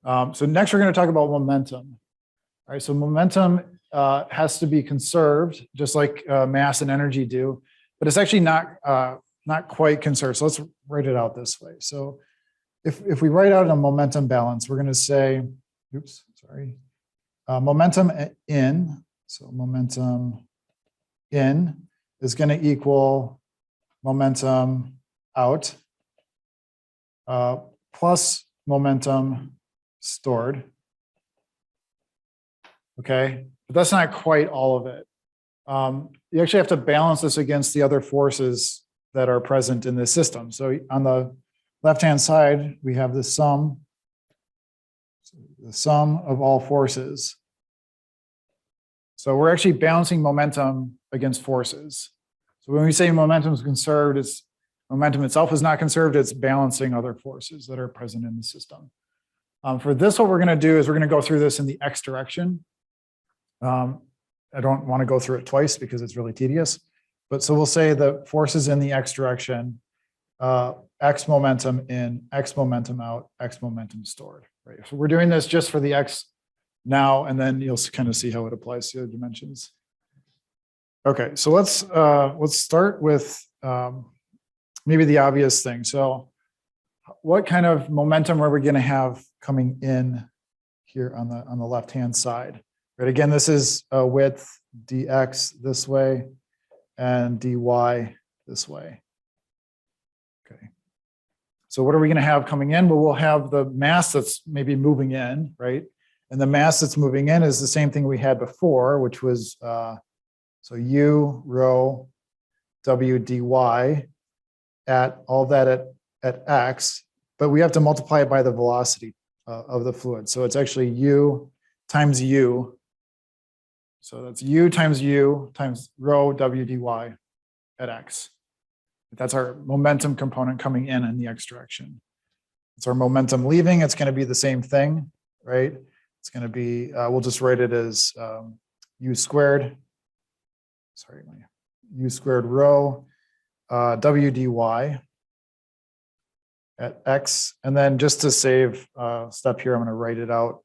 So next we're going to talk about momentum. All right, so momentum has to be conserved, just like mass and energy do, but it's actually not quite conserved. So let's write it out this way. So if we write out a momentum balance, we're going to say, oops, sorry, momentum in. So momentum in is going to equal momentum out plus momentum stored. Okay, but that's not quite all of it. You actually have to balance this against the other forces that are present in this system. So on the left-hand side, we have the sum of all forces. So we're actually balancing momentum against forces. So when we say momentum is conserved, it's momentum itself is not conserved, it's balancing other forces that are present in the system. For this, what we're going to do is we're going to go through this in the x direction. I don't want to go through it twice because it's really tedious. But so we'll say the forces in the x direction, x momentum in, x momentum out, x momentum stored. Right. So we're doing this just for the x now, and then you'll kind of see how it applies to the other dimensions. Okay, so let's start with maybe the obvious thing. So what kind of momentum are we going to have coming in here on the left-hand side? Right. Again, this is width dx this way and dy this way. Okay. So what are we going to have coming in? Well, we'll have the mass that's maybe moving in, right? And the mass that's moving in is the same thing we had before, which was so u rho w dy at all that at x, but we have to multiply it by the velocity of the fluid. So it's actually u times u. So that's u times rho w dy at x. That's our momentum component coming in the x direction. It's our momentum leaving. It's going to be the same thing, right? It's going to be, we'll just write it as u squared. Sorry, u squared rho w dy at x. And then just to save a step here, I'm going to write it out,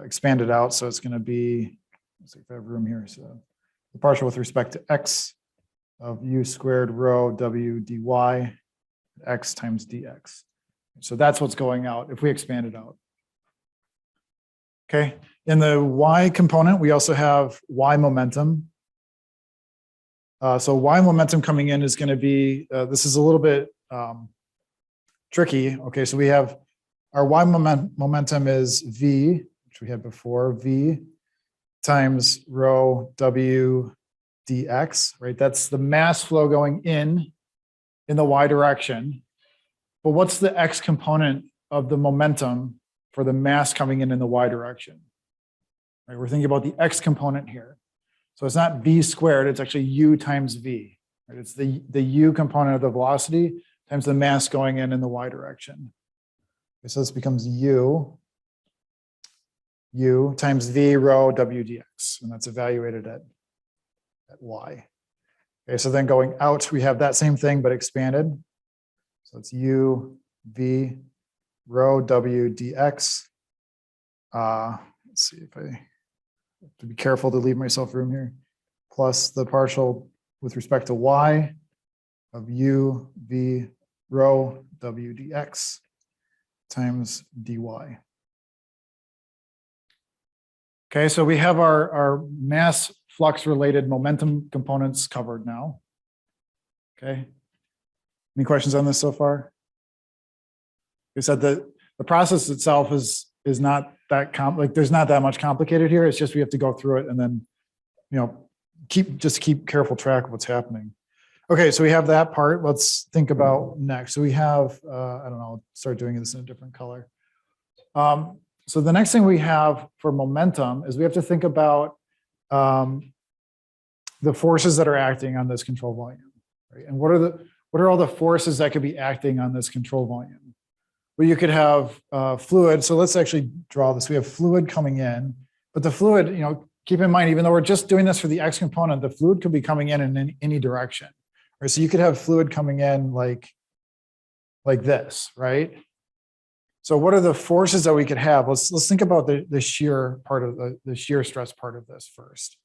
expand it out. So it's going to be, let's see if I have room here. So the partial with respect to x of u squared rho w dy x times dx. So that's what's going out if we expand it out. Okay, in the y component, we also have y momentum. So y momentum coming in is going to be, this is a little bit tricky. Okay, so we have our y momentum is v, which we had before, v times rho w dx, right? That's the mass flow going in the y direction. But what's the x component of the momentum for the mass coming in the y direction? Right, we're thinking about the x component here. So it's not v squared, it's actually u times v. Right? It's the u component of the velocity times the mass going in the y direction. Okay, so this becomes u times v rho w dx, and that's evaluated at y. Okay, so then going out, we have that same thing, but expanded. So it's u v rho w dx. Let's see if I have to be careful to leave myself room here. Plus the partial with respect to y of u v rho w dx times dy. Okay, so we have our mass flux related momentum components covered now. Okay. Any questions on this so far? We said that the process itself is not that there's not that much complicated here. It's just we have to go through it and then, keep careful track of what's happening. Okay, so we have that part. Let's think about next. So we have, I don't know, I'll start doing this in a different color. So the next thing we have for momentum is we have to think about the forces that are acting on this control volume, right? And what are all the forces that could be acting on this control volume? Well, you could have fluid. So let's actually draw this. We have fluid coming in, but the fluid, keep in mind, even though we're just doing this for the x component, the fluid could be coming in any direction. Right? So you could have fluid coming in like this, right? So what are the forces that we could have? Let's think about the shear part of the shear stress part of this first.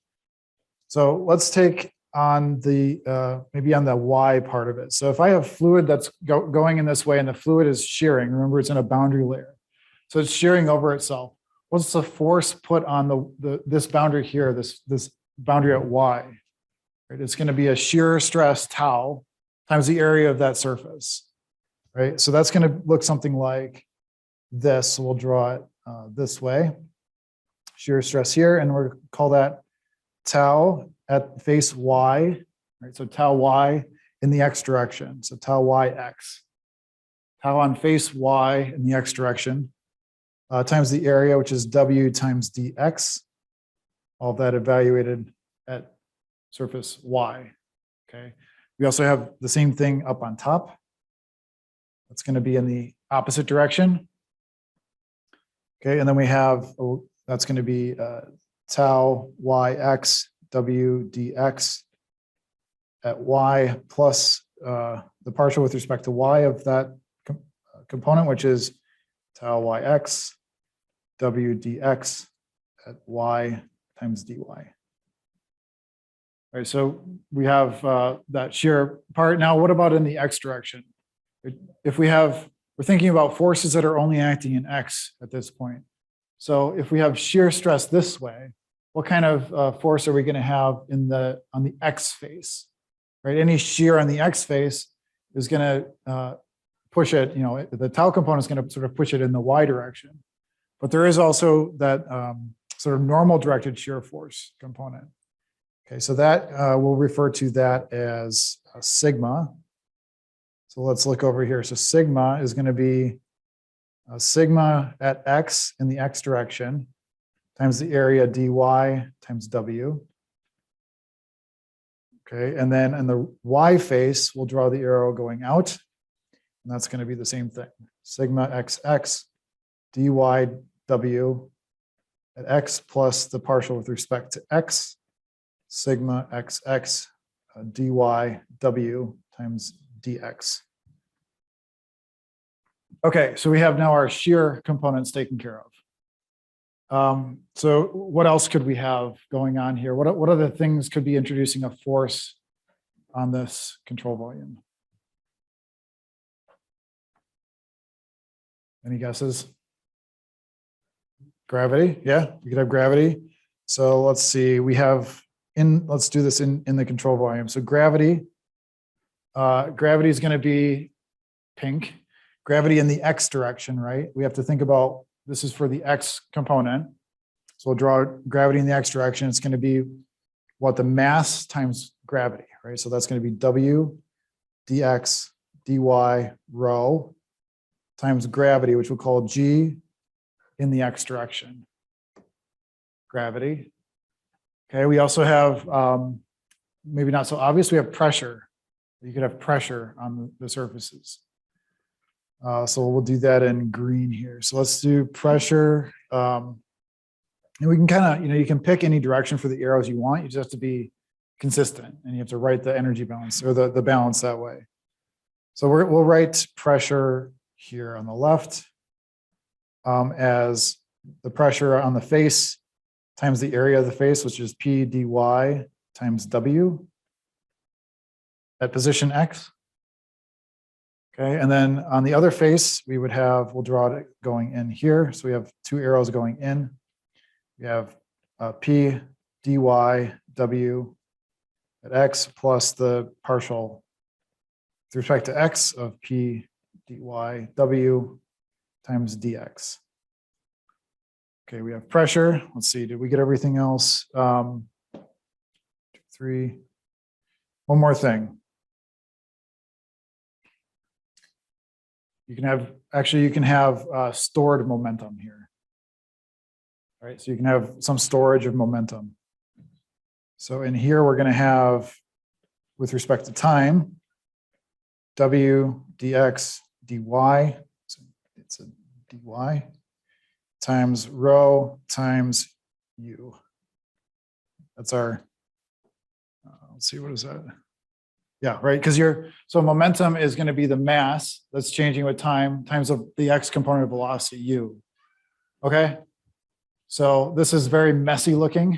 So let's take on the maybe on the Y part of it. So if I have fluid that's going in this way and the fluid is shearing, remember it's in a boundary layer. So it's shearing over itself. What's the force put on this boundary here, this boundary at Y? Right? It's going to be a shear stress tau times the area of that surface. Right? So that's going to look something like this. So we'll draw it this way. Shear stress here, and we'll call that tau at face Y. Right? So tau Y in the X direction. So tau YX. Tau on face Y in the X direction. Times the area, which is W times dx, all of that evaluated at surface Y. Okay. We also have the same thing up on top. That's going to be in the opposite direction. Okay, and then we have, that's going to be tau yx W dx at Y plus the partial with respect to Y of that component, which is tau yx W dx at Y times dy. All right, so we have that shear part. Now, what about in the X direction? If we're thinking about forces that are only acting in X at this point. So if we have shear stress this way, what kind of force are we going to have on the X face? Right, any shear on the X face is going to push it. The tau component is going to sort of push it in the Y direction. But there is also that sort of normal directed shear force component. Okay, so that we'll refer to that as sigma. So let's look over here. So sigma is going to be sigma at X in the X direction times the area dy times W. Okay, and then in the Y face, we'll draw the arrow going out. And that's going to be the same thing. Sigma XX dy W at X plus the partial with respect to X, sigma XX dy W times dx. Okay, so we have now our shear components taken care of. So what else could we have going on here? What other things could be introducing a force on this control volume? Any guesses? Gravity, yeah, we could have gravity. So let's see, let's do this in the control volume. So gravity is going to be pink. Gravity in the X direction, right? We have to think about, this is for the X component. So we'll draw gravity in the X direction. It's going to be what the mass times gravity, right? So that's going to be W dx dy rho times gravity, which we'll call G in the X direction. Gravity. Okay, we also have, maybe not so obvious, we have pressure. You could have pressure on the surfaces. So we'll do that in green here. So let's do pressure. And we can kind of, you can pick any direction for the arrows you want. You just have to be consistent and you have to write the energy balance or the balance that way. So we'll write pressure here on the left as the pressure on the face times the area of the face, which is P dy times W at position X. Okay, and then on the other face, we'll draw it going in here. So we have two arrows going in. We have P dy W at X plus the partial with respect to X of P dy W times dx. Okay, we have pressure. Let's see, did we get everything else? 2, 3. One more thing. You can have stored momentum here. All right, so you can have some storage of momentum. So in here, we're going to have, with respect to time, W dx dy, so it's a dy, times rho times u. That's our, let's see, what is that? Yeah, right. Because so momentum is going to be the mass that's changing with time times the x component of velocity, u. Okay. So this is very messy looking,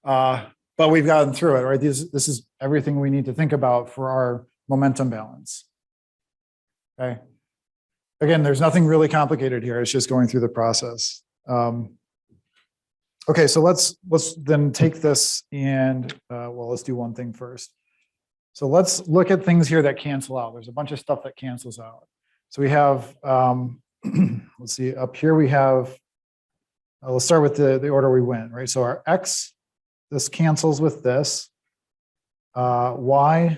but we've gotten through it, right? This is everything we need to think about for our momentum balance. Okay. Again, there's nothing really complicated here. It's just going through the process. Okay, so let's then take this and well, let's do one thing first. So let's look at things here that cancel out. There's a bunch of stuff that cancels out. So we have, let's see, up here we have, let's start with the order we went, right? So our x, this cancels with this. Y,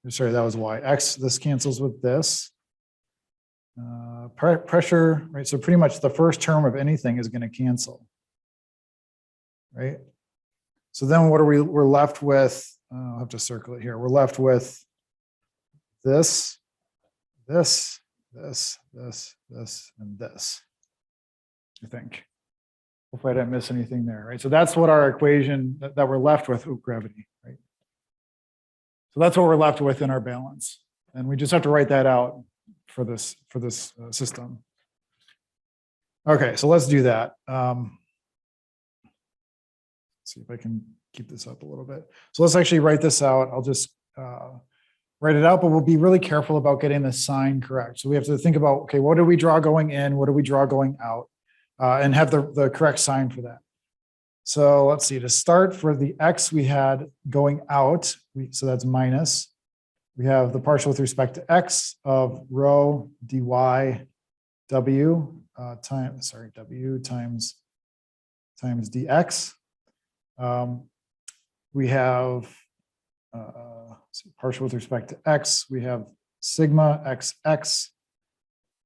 sorry, that was y. X, this cancels with this. Pressure, right? So pretty much the first term of anything is going to cancel, right? So then what are we're left with? I'll have to circle it here. We're left with this, this, this, this, this, and this, I think. Hopefully I didn't miss anything there, right? So that's what our equation that we're left with, gravity, right? So that's what we're left with in our balance. And we just have to write that out for this system. Okay, so let's do that. See if I can keep this up a little bit. So let's actually write this out. I'll just write it out, but we'll be really careful about getting the sign correct. So we have to think about, okay, what do we draw going in? What do we draw going out? And have the correct sign for that. So let's see, to start for the x we had going out, so that's minus. We have the partial with respect to x of rho dy w w times dx. We have partial with respect to x. We have sigma xx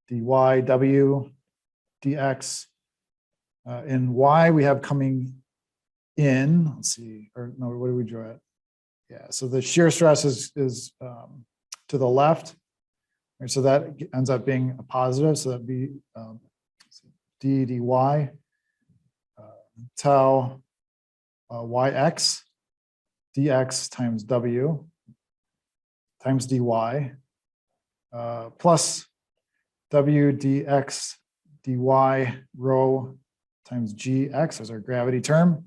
dy w dx. In y, we have coming in. Let's see, or no, what do we draw it? Yeah, so the shear stress is to the left. Right, so that ends up being a positive. So that'd be d dy tau yx dx times w times dy plus w dx dy rho times gx as our gravity term.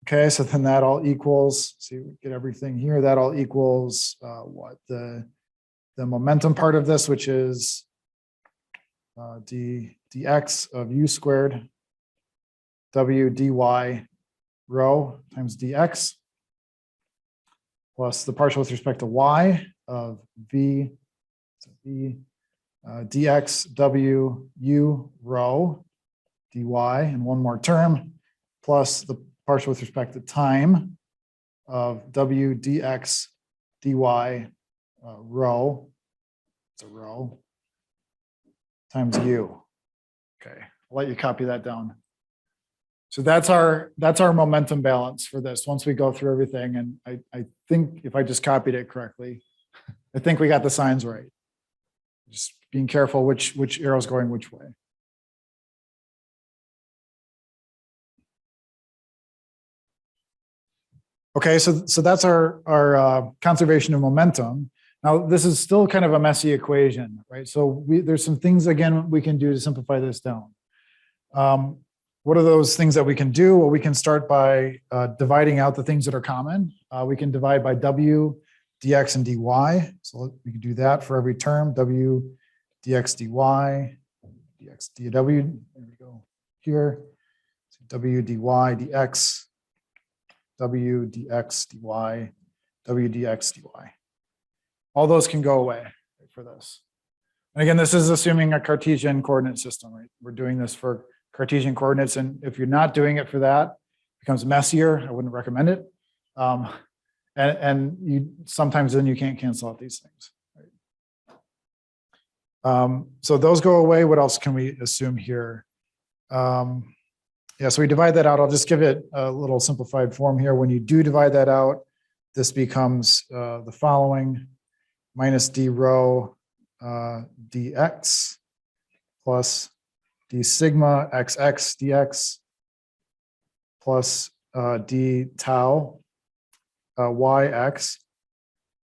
Okay, so then that all equals, see, we get everything here, that all equals what? The momentum part of this, which is dx of u squared w dy rho times dx plus the partial with respect to y of v dx w u rho dy, and one more term, plus the partial with respect to time of w dx dy rho, it's a rho, times u. Okay, I'll let you copy that down. So that's our momentum balance for this once we go through everything. And I think if I just copied it correctly, I think we got the signs right. Just being careful which arrow's going which way. Okay, so that's our conservation of momentum. Now, this is still kind of a messy equation, right? So there's some things, again, we can do to simplify this down. What are those things that we can do? Well, we can start by dividing out the things that are common. We can divide by w, dx, and dy. So we can do that for every term, w, dx, dy, dx, dw. There we go here. So w, dy, dx, w, dx, dy, w, dx, dy. All those can go away for this. And again, this is assuming a Cartesian coordinate system, right? We're doing this for Cartesian coordinates. And if you're not doing it for that, it becomes messier. I wouldn't recommend it. And you sometimes then you can't cancel out these things. Right? So those go away. What else can we assume here? Yeah, so we divide that out. I'll just give it a little simplified form here. When you do divide that out, this becomes the following: minus d rho dx plus d sigma xx dx plus d tau yx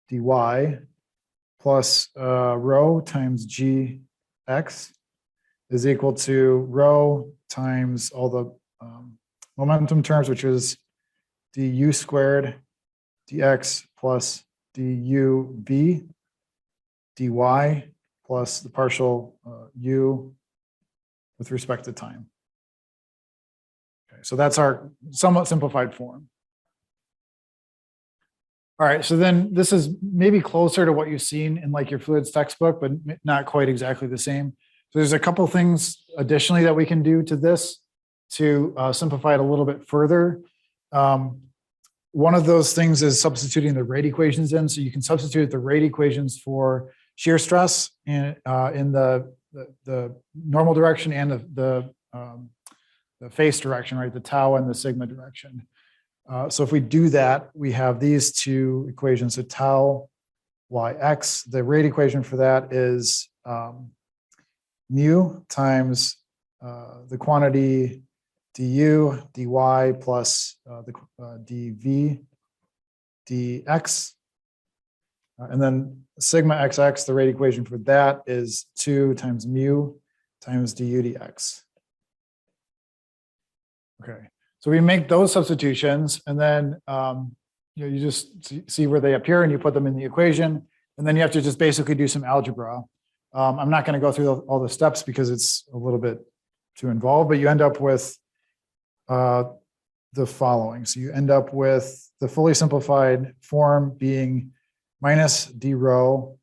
dy plus rho times gx is equal to rho times all the momentum terms, which is du squared dx plus duv dy plus the partial u with respect to time. Okay, so that's our somewhat simplified form. All right, so then this is maybe closer to what you've seen in like your fluids textbook, but not quite exactly the same. So there's a couple things additionally that we can do to this to simplify it a little bit further. One of those things is substituting the rate equations in. So you can substitute the rate equations for shear stress in the normal direction and the face direction, right? The tau and the sigma direction. So if we do that, we have these two equations. So tau yx, the rate equation for that is mu times the quantity du dy plus the dv dx. And then sigma xx, the rate equation for that is 2 times mu times du dx. Okay. So we make those substitutions, and then you just see where they appear, and you put them in the equation, and then you have to just basically do some algebra. I'm not going to go through all the steps because it's a little bit too involved, but you end up with the following. So you end up with the fully simplified form being minus d rho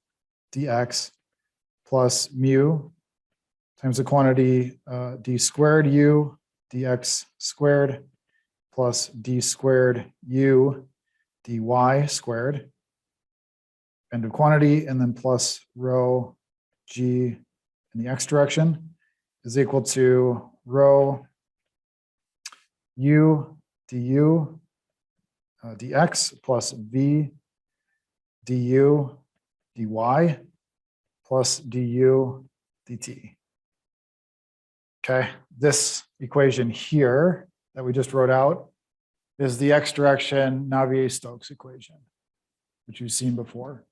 dx plus mu times the quantity d squared u dx squared plus d squared u dy squared, end of quantity, and then plus rho g in the x direction is equal to rho u du dx plus v du dy plus du dt. Okay, this equation here that we just wrote out is the x direction Navier-Stokes equation, which you've seen before.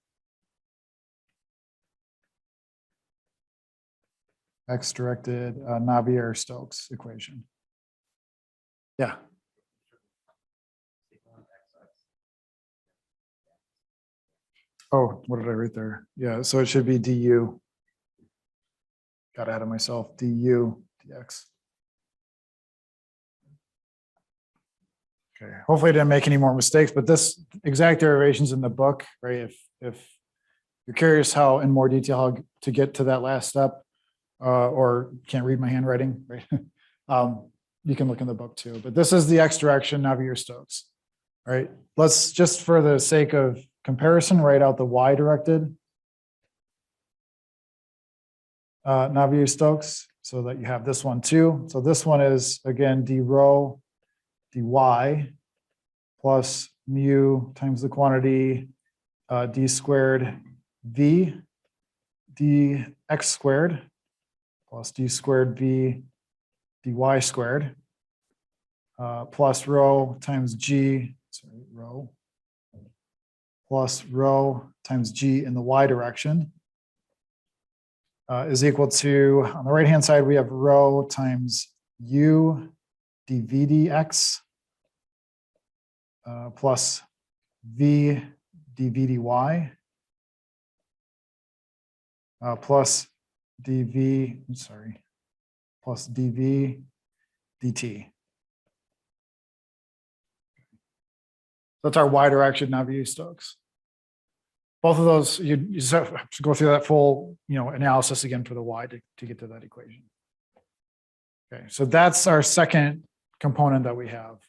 X-directed Navier-Stokes equation. Yeah. Oh, what did I write there? Yeah, so it should be du. Got ahead of myself. Du dx. Okay, hopefully I didn't make any more mistakes, but this exact derivation's in the book, right? If you're curious how in more detail how to get to that last step, or can't read my handwriting, right? You can look in the book too. But this is the x direction Navier-Stokes, right? Let's just for the sake of comparison write out the y directed Navier-Stokes so that you have this one too. So this one is again d rho dy plus mu times the quantity d squared v dx squared plus d squared v dy squared plus rho times g, sorry, rho plus rho times g in the y direction is equal to, on the right hand side, we have rho times u dv dx plus v dv dy plus dv, I'm sorry, plus dv dt. That's our y direction Navier-Stokes. Both of those, you just have to go through that full, analysis again for the y to get to that equation. Okay, so that's our second component that we have.